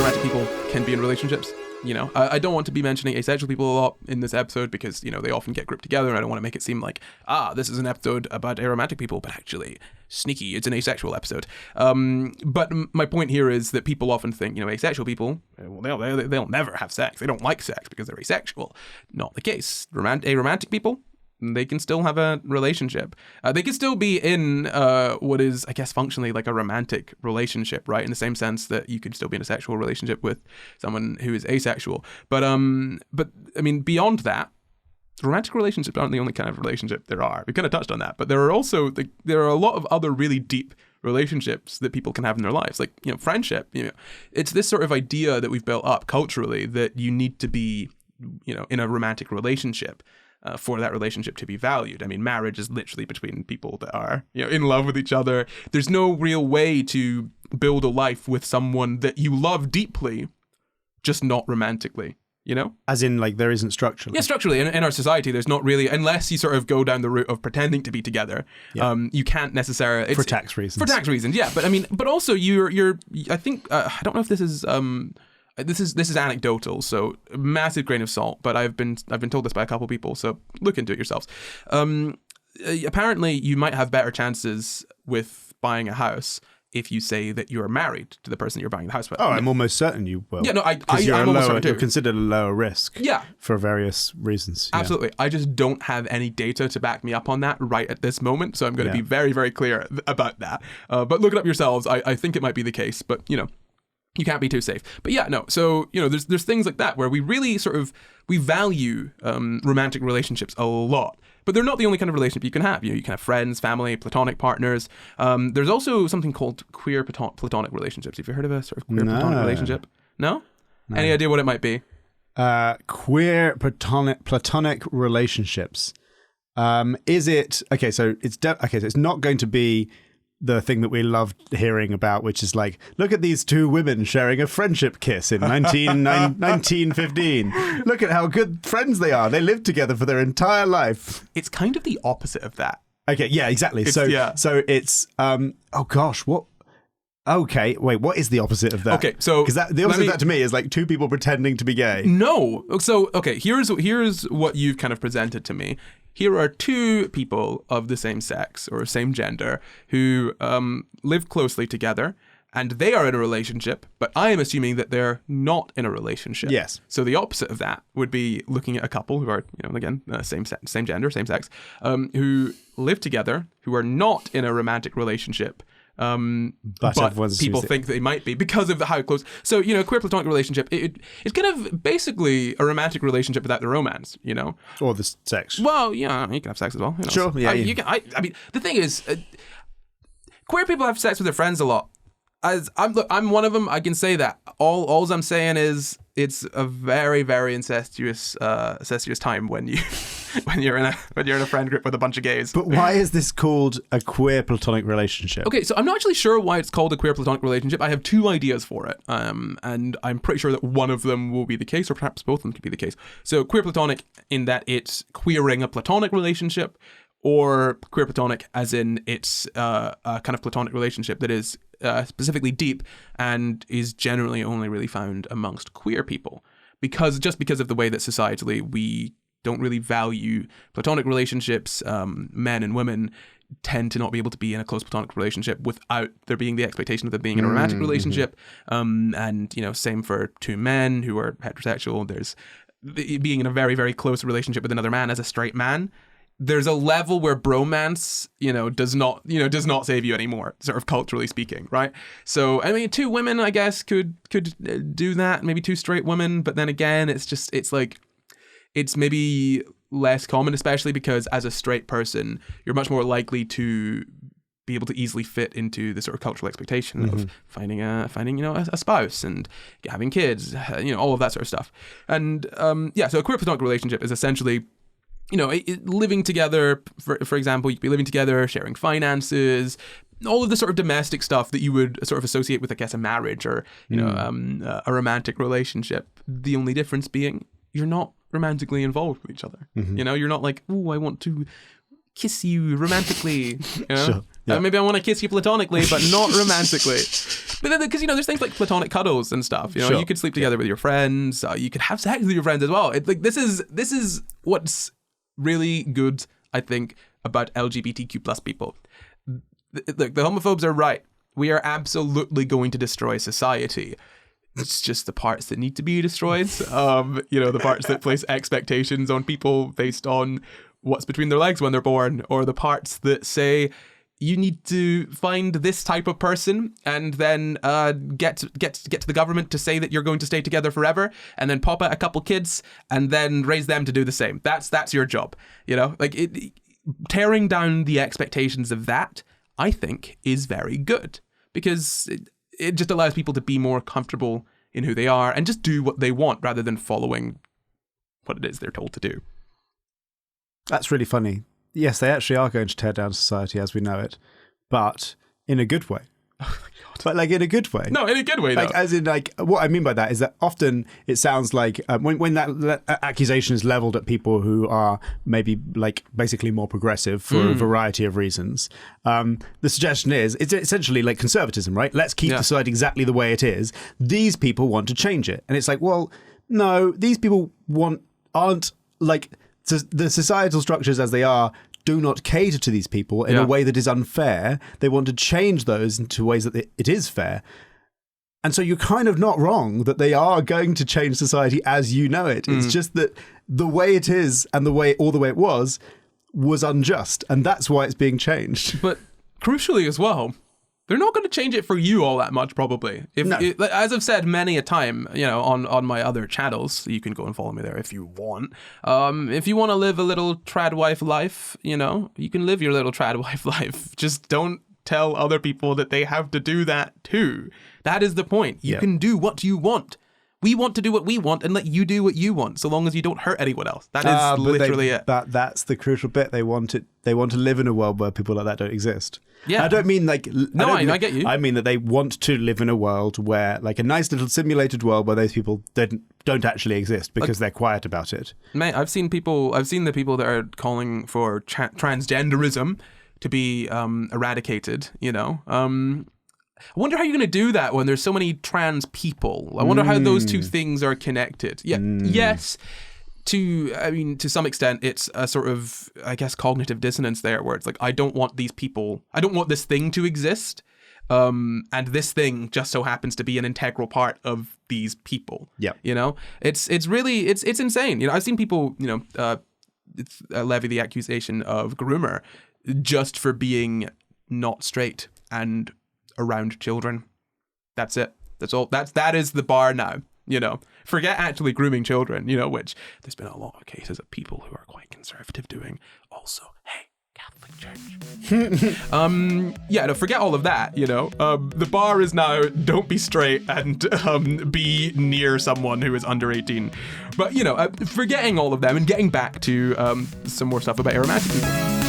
aromantic people can be in relationships. You know, I don't want to be mentioning asexual people a lot in this episode because, you know, they often get grouped together and I don't want to make it seem like, this is an episode about aromantic people, but actually, sneaky, it's an asexual episode. But my point here is that people often think, you know, asexual people, well, they'll never have sex. They don't like sex because they're asexual. Not the case. Aromantic people, they can still have a relationship. They can still be in what is, I guess, functionally like a romantic relationship, right? In the same sense that you could still be in a sexual relationship with someone who is asexual. But I mean, beyond that, romantic relationships aren't the only kind of relationship there are. We kind of touched on that, but there are also there are a lot of other really deep relationships that people can have in their lives, like, you know, friendship. You know, it's this sort of idea that we've built up culturally that you need to be, you know, in a romantic relationship for that relationship to be valued. I mean, marriage is literally between people that are, you know, in love with each other. There's no real way to build a life with someone that you love deeply, just not romantically, you know? As in, like, there isn't structurally. Yeah, structurally. In our society, there's not really, unless you sort of go down the route of pretending to be together, you can't necessarily... For tax reasons. For tax reasons, yeah. But I mean, but also you're I think, I don't know if this is... This is anecdotal, so massive grain of salt. But I've been told this by a couple of people, so look into it yourselves. Apparently, you might have better chances with buying a house if you say that you're married to the person you're buying the house with. Oh, I'm almost certain you will. Yeah, no, I'm almost certain too. You're considered a lower risk. Yeah, for various reasons. Yeah. Absolutely. I just don't have any data to back me up on that right at this moment, so I'm going to be very, very clear about that. But look it up yourselves. I think it might be the case, but you know. You can't be too safe. But yeah, no. So, you know, there's things like that where we really we value romantic relationships a lot. But they're not the only kind of relationship you can have. You know, you can have friends, family, platonic partners. There's also something called queer platonic relationships. Have you heard of a sort of queer platonic relationship? No? Any idea what it might be? Queer platonic relationships. Is it... Okay, so it's not going to be the thing that we loved hearing about, which is like, look at these two women sharing a friendship kiss in 1915. Look at how good friends they are. They lived together for their entire life. It's kind of the opposite of that. Okay, yeah, exactly. So it's, oh gosh, what? Okay, wait, what is the opposite of that? Okay, so... Because the opposite of that to me is like two people pretending to be gay. No. So, okay, here's what you've kind of presented to me. Here are two people of the same sex or same gender who live closely together, and they are in a relationship, but I am assuming that they're not in a relationship. Yes. So the opposite of that would be looking at a couple who are, you know, again, same gender, same sex, who live together, who are not in a romantic relationship, but people think they might be because of how close. So, you know, queer platonic relationship, it's kind of basically a romantic relationship without the romance, you know, or the sex. Well, yeah, you can have sex as well. You know? Sure, yeah. You can. I mean, the thing is, queer people have sex with their friends a lot. As I'm one of them. I can say that. All I'm saying is it's a very, very incestuous time when you're in a friend group with a bunch of gays. But why is this called a queer platonic relationship? Okay, so I'm not actually sure why it's called a queer platonic relationship. I have two ideas for it, and I'm pretty sure that one of them will be the case, or perhaps both of them could be the case. So queer platonic in that it's queering a platonic relationship, or queer platonic as in it's a kind of platonic relationship that is specifically deep and is generally only really found amongst queer people, because of the way that societally we don't really value platonic relationships. Men and women tend to not be able to be in a close platonic relationship without there being the expectation of them being in a romantic relationship. And, you know, same for two men who are heterosexual. There's being in a very, very close relationship with another man as a straight man. There's a level where bromance, you know, does not save you anymore, sort of culturally speaking, right? So, I mean, two women, I guess, could do that, maybe two straight women, but then again, it's maybe less common, especially because as a straight person, you're much more likely to be able to easily fit into the sort of cultural expectation of finding you know, a spouse and having kids, you know, all of that sort of stuff. And so a queer platonic relationship is essentially, you know, living together, for example, you could be living together, sharing finances, all of the sort of domestic stuff that you would sort of associate with, I guess, a marriage or, you know, a romantic relationship. The only difference being you're not romantically involved with each other. You know, you're not like, oh, I want to kiss you romantically. You know? Sure. Yeah. Maybe I want to kiss you platonically, but not romantically. But then, because, there's things like platonic cuddles and stuff. Sure. You could sleep together with your friends. You could have sex with your friends as well. It's like, this is what's really good, I think, about LGBTQ plus people. Look, the homophobes are right. We are absolutely going to destroy society. It's just the parts that need to be destroyed. The parts that place expectations on people based on what's between their legs when they're born, or the parts that say you need to find this type of person and then get to the government to say that you're going to stay together forever, and then pop out a couple kids and then raise them to do the same. That's your job. Tearing down the expectations of that, I think, is very good, because it just allows people to be more comfortable in who they are and just do what they want rather than following what it is they're told to do. That's really funny. Yes, they actually are going to tear down society as we know it, but in a good way. Oh my God. But like in a good way. No, in a good way, though. As in, what I mean by that is that often it sounds like when that accusation is leveled at people who are maybe basically more progressive for a variety of reasons, the suggestion is it's essentially like conservatism, right? Let's keep society exactly the way it is. These people want to change it. And it's like, well, no, these people aren't like the societal structures as they are do not cater to these people in a way that is unfair. They want to change those into ways that it is fair. And so you're kind of not wrong that they are going to change society as you know it. It's just that the way it is and the way it was unjust. And that's why it's being changed. But crucially as well, they're not going to change it for you all that much, probably. As I've said many a time, on my other channels, you can go and follow me there if you want. If you want to live a little trad wife life, you can live your little trad wife life. Just don't tell other people that they have to do that too. That is the point. You can do what you want. We want to do what we want and let you do what you want, so long as you don't hurt anyone else. That is literally it. That's the crucial bit. They want to live in a world where people like that don't exist. Yeah. I don't mean I get you. I mean that they want to live in a world where, like a nice little simulated world where those people don't actually exist because they're quiet about it. Mate, I've seen the people that are calling for transgenderism to be eradicated, I wonder how you're going to do that when there's so many trans people. I wonder how those two things are connected. Yeah, yes. To some extent, it's a sort of, I guess, cognitive dissonance there, where it's like, I don't want this thing to exist, and this thing just so happens to be an integral part of these people. Yeah, it's really insane. I've seen people, levy the accusation of groomer just for being not straight and around children. That's it. That's all. That is the bar now. Forget actually grooming children, which there's been a lot of cases of people who are quite conservative doing. Also, hey, Catholic Church. Forget all of that, the bar is now don't be straight and be near someone who is under 18. But, forgetting all of them and getting back to some more stuff about aromantic people.